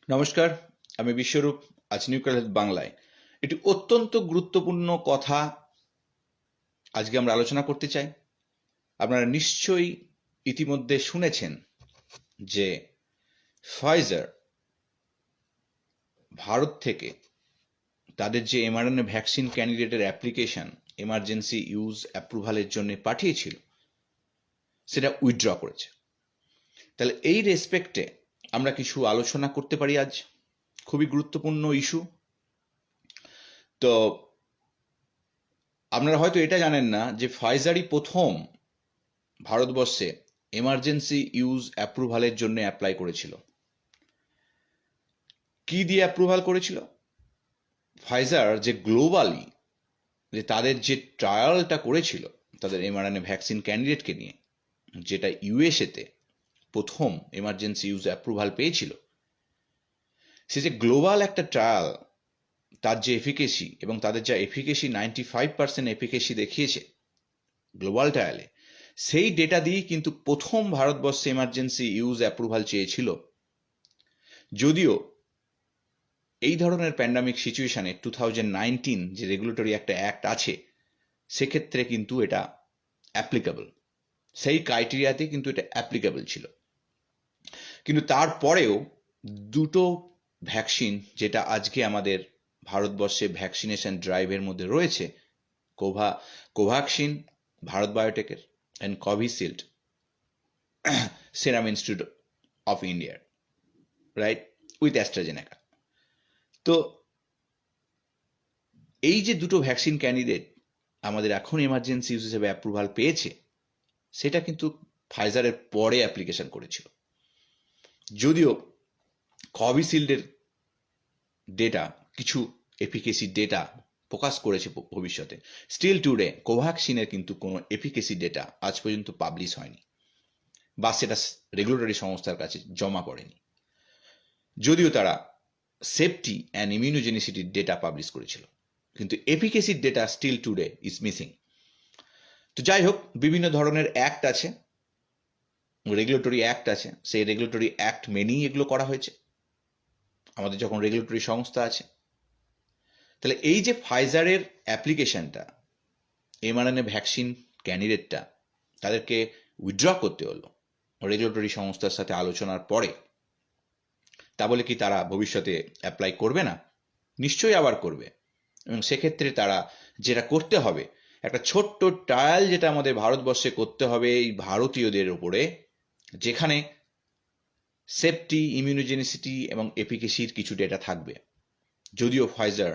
নমস্কার, আমি বিশ্বরূপ। আজ নিউক্লিয়ার হেলথ বাংলায় একটি অত্যন্ত গুরুত্বপূর্ণ কথা আজকে আমরা আলোচনা করতে চাই। আপনারা নিশ্চয়ই ইতিমধ্যে শুনেছেন যে ফাইজার ভারত থেকে তাদের যে এমআরএনএ ভ্যাকসিন ক্যান্ডিডেটের অ্যাপ্লিকেশন এমার্জেন্সি ইউজ অ্যাপ্রুভালের জন্য পাঠিয়েছিল, সেটা উইথড্র করেছে। তাহলে এই রেসপেক্টে আমরা কিছু আলোচনা করতে পারি আজ। খুবই গুরুত্বপূর্ণ ইস্যু। তো আপনারা হয়তো এটা জানেন না যে ফাইজারই প্রথম ভারতবর্ষে এমার্জেন্সি ইউজ অ্যাপ্রুভালের জন্য অ্যাপ্লাই করেছিল। কি দিয়ে অ্যাপ্রুভাল করেছিল? ফাইজার যে গ্লোবালি যে তাদের যে ট্রায়ালটা করেছিল তাদের এমআরএনএ ভ্যাকসিন ক্যান্ডিডেটকে নিয়ে, যেটা ইউএসএতে প্রথম এমার্জেন্সি ইউজ অ্যাপ্রুভাল পেয়েছিল, সে যে গ্লোবাল একটা ট্রায়াল, তার যে এফিকেসি এবং তাদের যা এফিকেসি 95% এফিকেসি দেখিয়েছে গ্লোবাল ট্রায়ালে, সেই ডেটা দিয়েই কিন্তু প্রথম ভারতবর্ষে এমার্জেন্সি ইউজ অ্যাপ্রুভাল চেয়েছিল। যদিও এই ধরনের প্যান্ডামিক সিচুয়েশনে 2019 যে রেগুলেটরি একটা অ্যাক্ট আছে, সেক্ষেত্রে কিন্তু এটা অ্যাপ্লিকেবল, সেই ক্রাইটেরিয়াতে কিন্তু এটা অ্যাপ্লিকেবল ছিল। কিন্তু তারপরেও দুটো ভ্যাকসিন যেটা আজকে আমাদের ভারতবর্ষে ভ্যাকসিনেশন ড্রাইভের মধ্যে রয়েছে, কোভ্যাক্সিন ভারত বায়োটেকের অ্যান্ড কোভিশিল্ড সেরাম ইনস্টিটিউট অফ ইন্ডিয়ার, রাইট, উইথ অ্যাস্ট্রাজেনেকা। তো এই যে দুটো ভ্যাকসিন ক্যান্ডিডেট আমাদের এখন এমার্জেন্সি ইউজ হিসেবে অ্যাপ্রুভাল পেয়েছে, সেটা কিন্তু ফাইজারের পরে অ্যাপ্লিকেশন করেছিল। যদিও কোভিশিল্ডের ডেটা, কিছু এফিকেসি ডেটা প্রকাশ করেছে ভবিষ্যতে, স্টিল টুডে কোভ্যাক্সিনের কিন্তু কোনো এফিকেসি ডেটা আজ পর্যন্ত পাবলিশ হয়নি, বা সেটা রেগুলেটরি সংস্থার কাছে জমা পড়েনি। যদিও তারা সেফটি অ্যান্ড ইমিউনোজেনিসিটির ডেটা পাবলিশ করেছিল, কিন্তু এফিকেসির data still today is missing. তো যাই হোক, বিভিন্ন ধরনের অ্যাক্ট আছে, রেগুলেটরি অ্যাক্ট আছে, সেই রেগুলেটরি অ্যাক্ট মেনেই এগুলো করা হয়েছে। আমাদের যখন রেগুলেটরি সংস্থা আছে, তাহলে এই যে ফাইজারের অ্যাপ্লিকেশনটা, এমআরএনএ ভ্যাকসিন ক্যান্ডিডেটটা তাদেরকে উইথড্র করতে হলো রেগুলেটরি সংস্থার সাথে আলোচনার পরে, তা বলে কি তারা ভবিষ্যতে অ্যাপ্লাই করবে না? নিশ্চয়ই আবার করবে। এবং সেক্ষেত্রে তারা যেটা করতে হবে, একটা ছোট্ট ট্রায়াল যেটা আমাদের ভারতবর্ষে করতে হবে এই ভারতীয়দের উপরে, যেখানে সেফটি, ইমিউনোজেনিসিটি এবং এফিকেসির কিছু ডেটা থাকবে। যদিও ফাইজার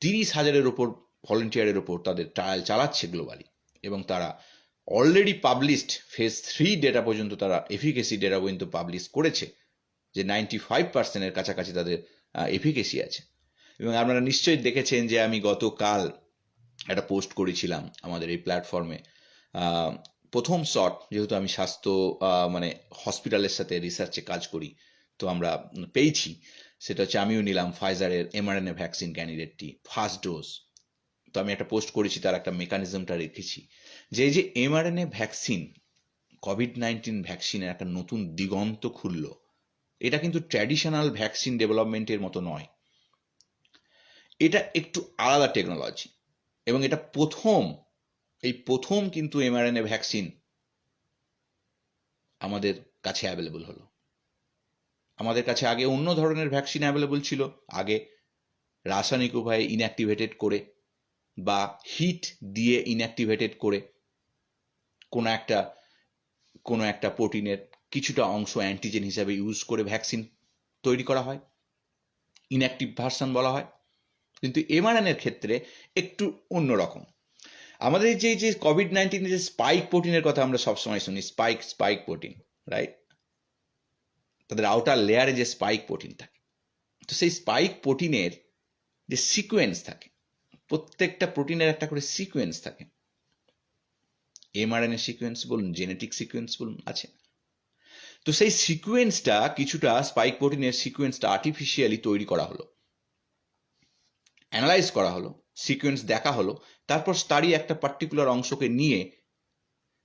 30,000-এর ওপর ভলেন্টিয়ারের ওপর তাদের ট্রায়াল চালাচ্ছে গ্লোবালি, এবং তারা অলরেডি পাবলিশড ফেজ 3 ডেটা পর্যন্ত, তারা এফিকেসি ডেটা পর্যন্ত পাবলিশ করেছে, যে 95%-এর কাছাকাছি তাদের এফিকেসি আছে। এবং আপনারা নিশ্চয়ই দেখেছেন যে আমি গতকাল একটা পোস্ট করেছিলাম আমাদের এই প্ল্যাটফর্মে। প্রথম শট, যেহেতু আমি স্বাস্থ্য মানে হসপিটালের সাথে রিসার্চে কাজ করি, তো আমরা পেয়েছি, সেটা হচ্ছে আমিও নিলাম ফাইজারের এমআরএনএ ভ্যাকসিন ক্যান্ডিডেটটি ফার্স্ট ডোজ। তো আমি একটা পোস্ট করেছি, তার একটা মেকানিজমটা রেখেছি, যে এই যে এমআরএনএ ভ্যাকসিন, কোভিড-19 ভ্যাকসিনের একটা নতুন দিগন্ত খুলল। এটা কিন্তু ট্র্যাডিশনাল ভ্যাকসিন ডেভেলপমেন্টের মতো নয়, এটা একটু আলাদা টেকনোলজি, এবং এটা প্রথম কিন্তু এমআরএনএ ভ্যাকসিন আমাদের কাছে অ্যাভেলেবল হলো। আমাদের কাছে আগে অন্য ধরনের ভ্যাকসিন অ্যাভেলেবল ছিল, আগে রাসায়নিক উপায়ে ইনঅ্যাক্টিভেটেড করে বা হিট দিয়ে ইনঅ্যাক্টিভেটেড করে কোনো একটা প্রোটিনের কিছুটা অংশ অ্যান্টিজেন হিসাবে ইউজ করে ভ্যাকসিন তৈরি করা হয়, ইনঅ্যাক্টিভ ভার্সন বলা হয়। কিন্তু এমআরএনএর ক্ষেত্রে একটু অন্যরকম। আমাদের যে কোভিড-19 যে স্পাইক প্রোটিনের কথা আমরা সবসময় শুনি, স্পাইক প্রোটিন, রাইট, তাদের আউটার লেয়ারে যে স্পাইক প্রোটিন থাকে, তো সেই স্পাইক প্রোটিনের যে সিকোয়েন্স থাকে, প্রত্যেকটা প্রোটিনের একটা করে সিকোয়েন্স থাকে, এমআরএনএ সিকোয়েন্স বলুন, জেনেটিক সিকোয়েন্স বলুন, আছে। তো সেই সিকোয়েন্সটা, কিছুটা স্পাইক প্রোটিনের সিকোয়েন্সটা আর্টিফিশিয়ালি তৈরি করা হলো, অ্যানালাইজ করা হলো, সিকোয়েন্স দেখা হলো, তারপর তারই একটা পার্টিকুলার অংশকে নিয়ে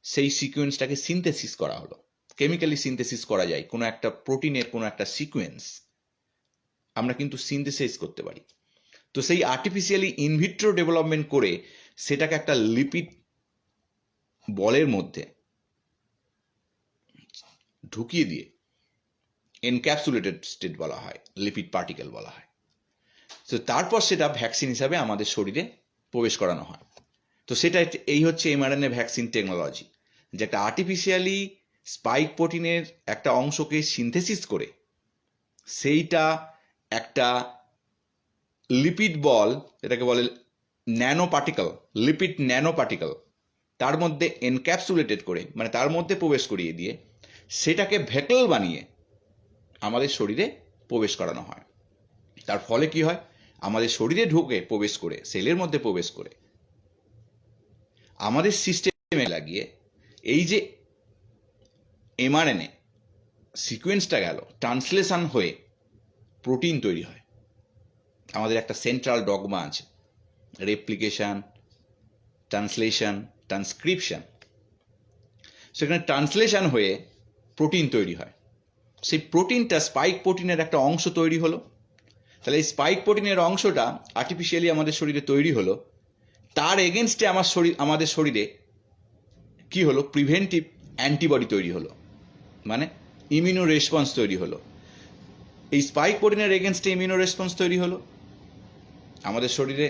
সেই সিকোয়েন্সটাকে সিনথেসিস করা হলো, কেমিক্যালি সিনথেসিস করা যায়, কোনো একটা প্রোটিনের কোনো একটা সিকোয়েন্স আমরা কিন্তু সিনথেসাইজ করতে পারি। তো সেই আর্টিফিশিয়ালি ইনভিট্রো ডেভেলপমেন্ট করে সেটাকে একটা লিপিড বলের মধ্যে ঢুকিয়ে দিয়ে এনক্যাপসুলেটেড স্টেট বলা হয়, লিপিড পার্টিকেল বলা হয়। তো তারপর সেটা ভ্যাকসিন হিসাবে আমাদের শরীরে প্রবেশ করানো হয়। তো সেটা এই হচ্ছে এমআরএনএ ভ্যাকসিন টেকনোলজি, যে একটা আর্টিফিশিয়ালি স্পাইক প্রোটিনের একটা অংশকে সিনথেসিস করে সেইটা একটা লিপিড বল, এটাকে বলে nano particle, lipid nano particle, তার মধ্যে এনক্যাপসুলেটেড করে, মানে তার মধ্যে প্রবেশ করিয়ে দিয়ে সেটাকে ভেকল বানিয়ে আমাদের শরীরে প্রবেশ করানো হয়। তার ফলে কি হয়, আমাদের শরীরে ঢুকে প্রবেশ করে, সেলের মধ্যে প্রবেশ করে আমাদের সিস্টেমে লাগিয়ে এই যে এমআরএনএ সিকোয়েন্সটা গেল ট্রান্সলেশন হয়ে প্রোটিন তৈরি হয়। আমাদের একটা সেন্ট্রাল ডগমা আছে, রেপ্লিকেশন, ট্রান্সলেশন, ট্রান্সক্রিপশন। সেখানে ট্রান্সলেশন হয়ে প্রোটিন তৈরি হয়। সেই প্রোটিনটা স্পাইক প্রোটিনের একটা অংশ তৈরি হলো। তাহলে এই স্পাইক প্রোটিনের অংশটা আর্টিফিশিয়ালি আমাদের শরীরে তৈরি হলো, তার এগেনস্টে আমাদের শরীরে কি হলো, প্রিভেন্টিভ অ্যান্টিবডি তৈরি হলো, মানে ইমিউনো রেসপন্স তৈরি হলো। এই স্পাইক প্রোটিনের এগেনস্টে ইমিউনো রেসপন্স তৈরি হলো, আমাদের শরীরে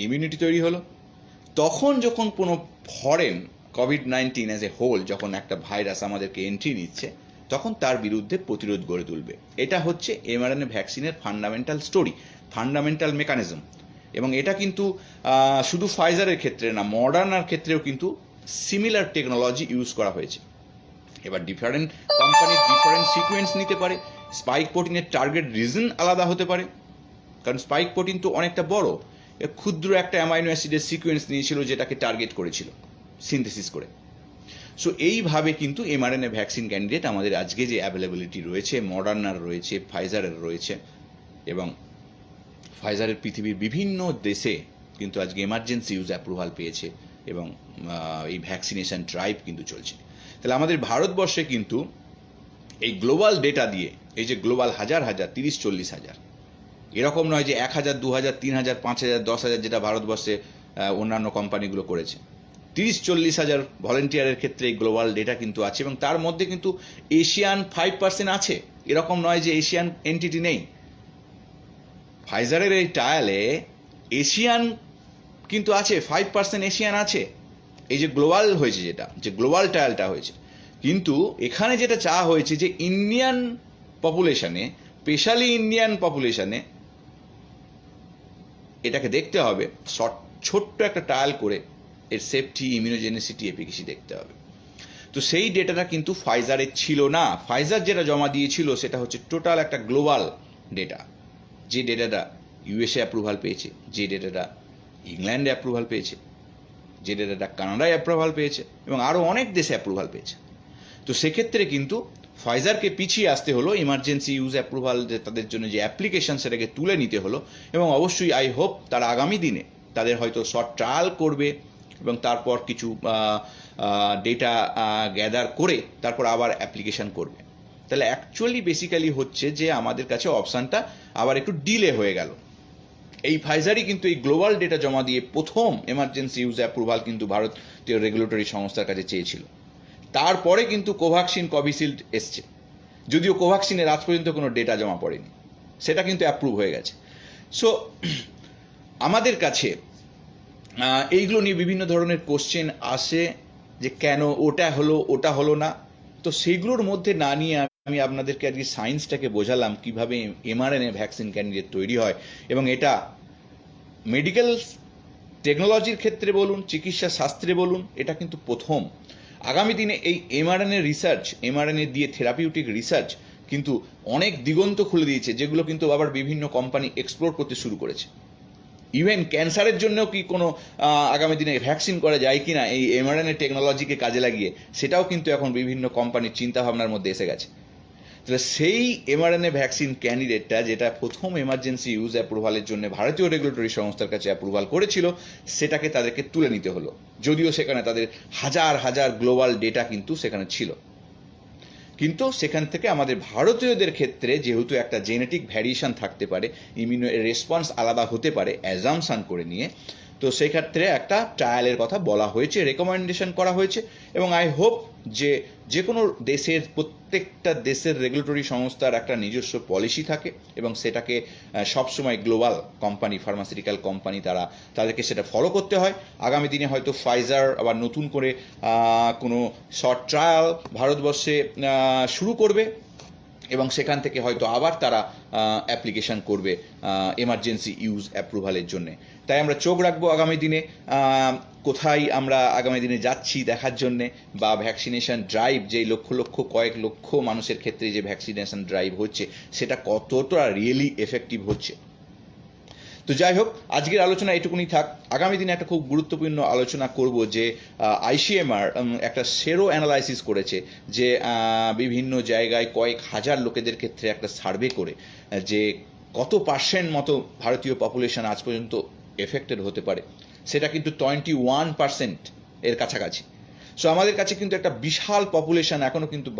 ইমিউনিটি তৈরি হলো। তখন যখন কোনো ফরেন কোভিড-19 অ্যাজ এ হোল, যখন একটা ভাইরাস আমাদেরকে এন্ট্রি নিচ্ছে, তখন তার বিরুদ্ধে প্রতিরোধ গড়ে তুলবে। এটা হচ্ছে এমআরএনএ ভ্যাকসিনের ফান্ডামেন্টাল স্টোরি, ফান্ডামেন্টাল মেকানিজম। এবং এটা কিন্তু শুধু ফাইজারের ক্ষেত্রে না, মডার্নার ক্ষেত্রেও কিন্তু সিমিলার টেকনোলজি ইউজ করা হয়েছে। এবার ডিফারেন্ট কোম্পানির ডিফারেন্ট সিকোয়েন্স নিতে পারে, স্পাইক প্রোটিনের টার্গেট রিজন আলাদা হতে পারে, কারণ স্পাইক প্রোটিন তো অনেকটা বড়, ক্ষুদ্র একটা অ্যামাইনো অ্যাসিডের সিকোয়েন্স নিয়েছিল যেটাকে টার্গেট করেছিল সিনথেসিস করে। সো এইভাবে কিন্তু এমআরএনএ ভ্যাকসিন ক্যান্ডিডেট আমাদের আজকে যে অ্যাভেলেবিলিটি রয়েছে, মডার্নার রয়েছে, ফাইজারের রয়েছে, এবং ফাইজারের পৃথিবীর বিভিন্ন দেশে কিন্তু আজকে এমার্জেন্সি ইউজ অ্যাপ্রুভাল পেয়েছে, এবং এই ভ্যাকসিনেশন ড্রাইভ কিন্তু চলছে। তাহলে আমাদের ভারতবর্ষে কিন্তু এই গ্লোবাল ডেটা দিয়ে, এই যে গ্লোবাল হাজার হাজার 30-40 হাজার, এরকম নয় যে 1000, 2000, 3000, 5000, 10,000 যেটা ভারতবর্ষে অন্যান্য কোম্পানিগুলো করেছে। 30-40 হাজার ভলেন্টিয়ারের ক্ষেত্রে এই গ্লোবাল ডেটা কিন্তু আছে, এবং তার মধ্যে কিন্তু এশিয়ান 5% আছে। এরকম নয় যে এশিয়ান এন্টিটি নেই। ফাইজারের এই ট্রায়ালে এশিয়ান কিন্তু আছে, 5% এশিয়ান আছে। এই যে গ্লোবাল হয়েছে, যেটা যে গ্লোবাল ট্রায়ালটা হয়েছে, কিন্তু এখানে যেটা চাওয়া হয়েছে যে ইন্ডিয়ান পপুলেশনে, স্পেশালি ইন্ডিয়ান পপুলেশনে এটাকে দেখতে হবে, ছোট্ট একটা ট্রায়াল করে এর সেফটি, ইমিউনোজেনিসিটি, এফিকেসি দেখতে হবে। তো সেই ডেটাটা কিন্তু ফাইজারের ছিল না। ফাইজার যেটা জমা দিয়েছিল সেটা হচ্ছে টোটাল একটা গ্লোবাল ডেটা, যে ডেটাটা ইউএসএ অ্যাপ্রুভাল পেয়েছে, যে ডেটাটা ইংল্যান্ডে অ্যাপ্রুভাল পেয়েছে, যে ডেটাটা কানাডায় অ্যাপ্রুভাল পেয়েছে, এবং আরও অনেক দেশে অ্যাপ্রুভাল পেয়েছে। তো সেক্ষেত্রে কিন্তু ফাইজারকে পিছিয়ে আসতে হলো, ইমার্জেন্সি ইউজ অ্যাপ্রুভাল যে তাদের জন্য যে অ্যাপ্লিকেশন সেটাকে তুলে নিতে হলো। এবং অবশ্যই আই হোপ তারা আগামী দিনে তাদের হয়তো শর্ট ট্রায়াল করবে, এবং তারপর কিছু ডেটা গ্যাদার করে তারপর আবার অ্যাপ্লিকেশন করবে। তাহলে অ্যাকচুয়ালি বেসিক্যালি হচ্ছে যে আমাদের কাছে অপশানটা আবার একটু ডিলে হয়ে গেল। এই ফাইজারই কিন্তু এই গ্লোবাল ডেটা জমা দিয়ে প্রথম এমার্জেন্সি ইউজ অ্যাপ্রুভাল কিন্তু ভারতীয় রেগুলেটরি সংস্থার কাছে চেয়েছিল। তারপরে কিন্তু কোভ্যাক্সিন, কোভিশিল্ড এসছে, যদিও কোভ্যাক্সিনের আজ পর্যন্ত কোনো ডেটা জমা পড়েনি, সেটা কিন্তু অ্যাপ্রুভ হয়ে গেছে। সো আমাদের কাছে এইগুলো নিয়ে বিভিন্ন ধরনের কোশ্চেন আসে যে কেন ওটা হলো না। তো সেইগুলোর মধ্যে না নিয়ে আমি আপনাদেরকে আজকে সায়েন্সটাকে বোঝালাম কিভাবে এমআরএনএ ভ্যাকসিন ক্যান্ডিডেট তৈরি হয়, এবং এটা মেডিকেল টেকনোলজির ক্ষেত্রে বলুন, চিকিৎসা শাস্ত্রে বলুন, এটা কিন্তু প্রথম। আগামী দিনে এই এমআরএনএ রিসার্চ, এমআরএনএ দিয়ে থেরাপিউটিক রিসার্চ কিন্তু অনেক দিগন্ত খুলে দিয়েছে, যেগুলো কিন্তু আবার বিভিন্ন কোম্পানি এক্সপ্লোর করতে শুরু করেছে। ইভেন ক্যান্সারের জন্য কি কোনো আগামী দিনে ভ্যাকসিন করা যায় কি না এই এমআরএনএ টেকনোলজিকে কাজে লাগিয়ে, সেটাও কিন্তু এখন বিভিন্ন কোম্পানির চিন্তাভাবনার মধ্যে এসে গেছে। তাহলে সেই এমআরএনএ ভ্যাকসিন ক্যান্ডিডেটটা যেটা প্রথম এমার্জেন্সি ইউজ অ্যাপ্রুভালের জন্য ভারতীয় রেগুলেটরি সংস্থার কাছে অ্যাপ্রুভাল করেছিল, সেটাকে তাদেরকে তুলে নিতে হলো, যদিও সেখানে তাদের হাজার হাজার গ্লোবাল ডেটা কিন্তু সেখানে ছিল। কিন্তু সেখান থেকে আমাদের ভারতীয়দের ক্ষেত্রে যেহেতু একটা জেনেটিক ভ্যারিয়েশন থাকতে পারে, ইমিউনো রেসপন্স আলাদা হতে পারে অ্যাজামশান করে নিয়ে, তো সেক্ষেত্রে একটা ট্রায়ালের কথা বলা হয়েছে, রেকমেন্ডেশন করা হয়েছে। এবং আই হোপ যে কোনো দেশের, প্রত্যেকটা দেশের রেগুলেটরি সংস্থার একটা নিজস্ব পলিসি থাকে এবং সেটাকে সবসময় গ্লোবাল কোম্পানি, ফার্মাসিউটিক্যাল কোম্পানি তাদেরকে সেটা ফলো করতে হয়। আগামী দিনে হয়তো ফাইজার আবার নতুন করে কোনো শর্ট ট্রায়াল ভারতবর্ষে শুরু করবে এবং সেখান থেকে হয়তো আবার তারা অ্যাপ্লিকেশান করবে এমার্জেন্সি ইউজ অ্যাপ্রুভালের জন্যে। তাই আমরা চোখ রাখবো আগামী দিনে কোথায় আমরা আগামী দিনে যাচ্ছি দেখার জন্যে, বা ভ্যাকসিনেশন ড্রাইভ, যেই কয়েক লক্ষ মানুষের ক্ষেত্রে যে ভ্যাকসিনেশন ড্রাইভ হচ্ছে সেটা কতটা রিয়েলি এফেক্টিভ হচ্ছে। তো যাই হোক, আজকের আলোচনা এটুকুনি থাক। আগামী দিনে একটা খুব গুরুত্বপূর্ণ আলোচনা করব যে আইসিএমআর একটা সেরো অ্যানালাইসিস করেছে, যে বিভিন্ন জায়গায় কয়েক হাজার লোকেদের ক্ষেত্রে একটা সার্ভে করে যে কত পার্সেন্ট মতো ভারতীয় পপুলেশন আজ পর্যন্ত এফেক্টেড হতে পারে। সেটা কিন্তু 21% এর কাছাকাছি। সো আমাদের কাছে কিন্তু একটা বিশাল পপুলেশন এখনও কিন্তু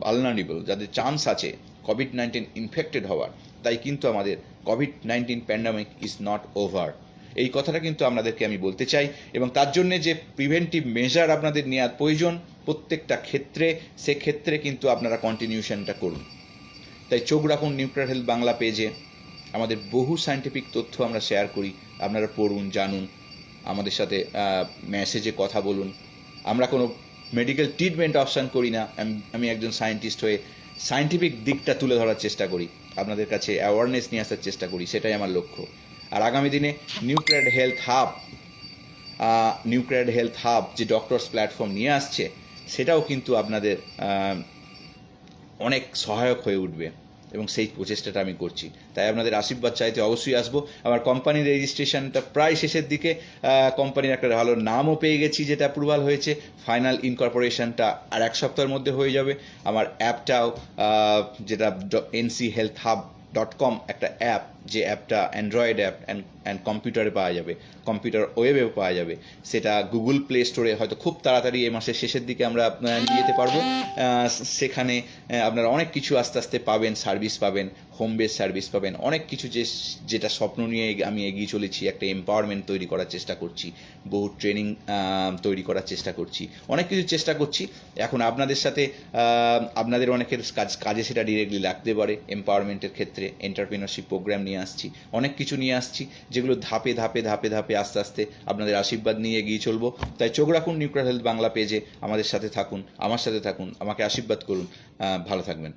ভালনারেবল, যাদের চান্স আছে কোভিড-19 ইনফেক্টেড হওয়ার। তাই কিন্তু আমাদের COVID-19 pandemic is not over, এই কথাটা কিন্তু আপনাদেরকে আমি বলতে চাই। এবং তার জন্যে যে প্রিভেন্টিভ মেজার আপনাদের নেওয়ার প্রয়োজন প্রত্যেকটা ক্ষেত্রে, সেক্ষেত্রে কিন্তু আপনারা কন্টিনিউশনটা করুন। তাই চোখ রাখুন নিউক্লিয়ার হেলথ বাংলা পেজে, আমাদের বহু সায়েন্টিফিক তথ্য আমরা শেয়ার করি, আপনারা পড়ুন, জানুন, আমাদের সাথে মেসেজে কথা বলুন। আমরা কোনো মেডিকেল ট্রিটমেন্ট অপশান করি না, আমি একজন সায়েন্টিস্ট হয়ে সায়েন্টিফিক দিকটা তুলে ধরার চেষ্টা করি, আপনাদের কাছে অ্যাওয়ারনেস নিয়ে আসার চেষ্টা করি, সেটাই আমার লক্ষ্য। আর আগামী দিনে নিউক্লিয়ার হেলথ হাব যে ডক্টরস প্ল্যাটফর্ম নিয়ে আসছে, সেটাও কিন্তু আপনাদের অনেক সহায়ক হয়ে উঠবে এবং সেই প্রচেষ্টাটা আমি করছি। তাই আপনাদের আশীর্বাদ চাইতে অবশ্যই আসবো। আমার কোম্পানির রেজিস্ট্রেশনটা প্রায় শেষের দিকে, কোম্পানির একটা ভালো নামও পেয়ে গেছি যেটা অ্যাপ্রুভাল হয়েছে। ফাইনাল ইনকর্পোরেশনটা আর 1 সপ্তাহের মধ্যে হয়ে যাবে। আমার অ্যাপটাও যেটা nchealthhub.com একটা অ্যাপ, যে অ্যাপটা অ্যান্ড্রয়েড অ্যাপ অ্যান্ড কম্পিউটারে পাওয়া যাবে, কম্পিউটার ওয়েবেও পাওয়া যাবে, সেটা গুগল প্লে স্টোরে হয়তো খুব তাড়াতাড়ি এই মাসের শেষের দিকে আমরা নিয়ে যেতে পারবো। সেখানে আপনারা অনেক কিছু আস্তে আস্তে পাবেন, সার্ভিস পাবেন, হোম বেস সার্ভিস পাবেন, অনেক কিছু যেটা স্বপ্ন নিয়ে আমি এগিয়ে চলেছি। একটা এম্পাওয়ারমেন্ট তৈরি করার চেষ্টা করছি, বহু ট্রেনিং তৈরি করার চেষ্টা করছি, অনেক কিছু চেষ্টা করছি। এখন আপনাদের সাথে আপনাদের অনেকের কাজে সেটা ডিরেক্টলি লাগতে পারে। এম্পাওয়ারমেন্টের ক্ষেত্রে এন্টারপ্রেনারশিপ প্রোগ্রাম নিয়ে আসছি, অনেক কিছু নিয়ে আসছি, যেগুলো ধাপে ধাপে ধাপে ধাপে আস্তে আস্তে আপনাদের আশীর্বাদ নিয়ে এগিয়ে চলবো। তাই চোখ রাখুন নিউক্লিয়ার হেলথ বাংলা পেজে, আমাদের সাথে থাকুন, আমার সাথে থাকুন, আমাকে আশীর্বাদ করুন। ভালো থাকবেন।